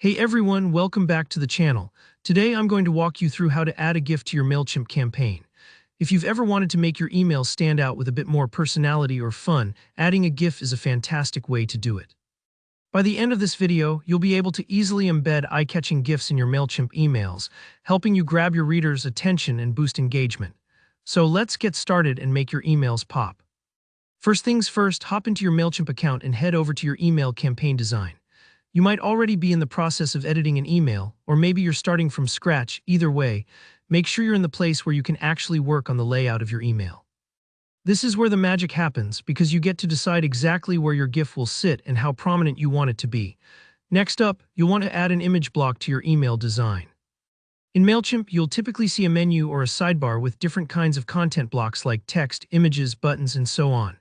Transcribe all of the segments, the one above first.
Hey everyone, welcome back to the channel. Today I'm going to walk you through how to add a GIF to your Mailchimp campaign. If you've ever wanted to make your emails stand out with a bit more personality or fun, adding a GIF is a fantastic way to do it. By the end of this video, you'll be able to easily embed eye-catching GIFs in your Mailchimp emails, helping you grab your readers' attention and boost engagement. So let's get started and make your emails pop. First things first, hop into your Mailchimp account and head over to your email campaign design. You might already be in the process of editing an email, or maybe you're starting from scratch. Either way, make sure you're in the place where you can actually work on the layout of your email. This is where the magic happens, because you get to decide exactly where your GIF will sit and how prominent you want it to be. Next up, you'll want to add an image block to your email design. In Mailchimp, you'll typically see a menu or a sidebar with different kinds of content blocks like text, images, buttons, and so on.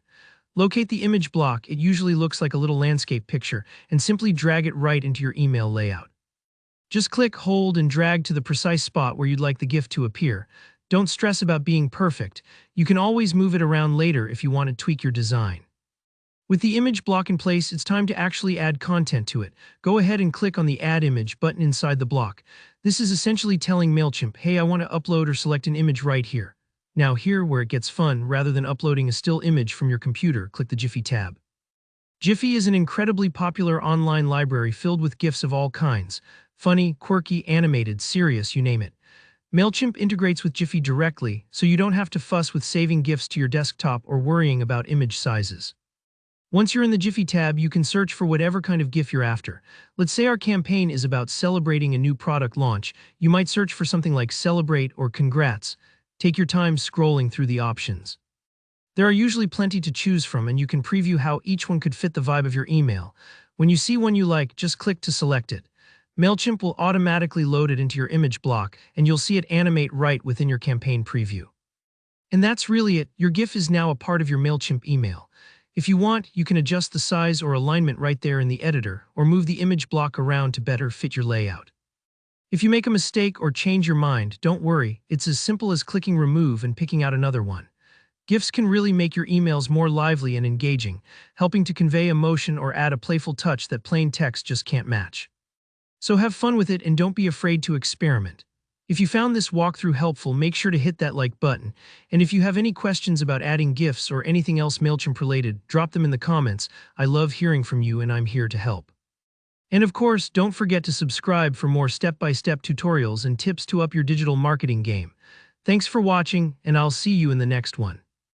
Locate the image block. It usually looks like a little landscape picture, and simply drag it right into your email layout. Just click, hold, and drag to the precise spot where you'd like the GIF to appear. Don't stress about being perfect. You can always move it around later if you want to tweak your design. With the image block in place, it's time to actually add content to it. Go ahead and click on the Add Image button inside the block. This is essentially telling Mailchimp, hey, I want to upload or select an image right here. Now here, where it gets fun, rather than uploading a still image from your computer, click the Giphy tab. Giphy is an incredibly popular online library filled with GIFs of all kinds. Funny, quirky, animated, serious, you name it. Mailchimp integrates with Giphy directly, so you don't have to fuss with saving GIFs to your desktop or worrying about image sizes. Once you're in the Giphy tab, you can search for whatever kind of GIF you're after. Let's say our campaign is about celebrating a new product launch. You might search for something like Celebrate or Congrats. Take your time scrolling through the options. There are usually plenty to choose from, and you can preview how each one could fit the vibe of your email. When you see one you like, just click to select it. Mailchimp will automatically load it into your image block, and you'll see it animate right within your campaign preview. And that's really it. Your GIF is now a part of your Mailchimp email. If you want, you can adjust the size or alignment right there in the editor, or move the image block around to better fit your layout. If you make a mistake or change your mind, don't worry, it's as simple as clicking remove and picking out another one. GIFs can really make your emails more lively and engaging, helping to convey emotion or add a playful touch that plain text just can't match. So have fun with it and don't be afraid to experiment. If you found this walkthrough helpful, make sure to hit that like button. And if you have any questions about adding GIFs or anything else Mailchimp related, drop them in the comments. I love hearing from you and I'm here to help. And of course, don't forget to subscribe for more step-by-step tutorials and tips to up your digital marketing game. Thanks for watching, and I'll see you in the next one.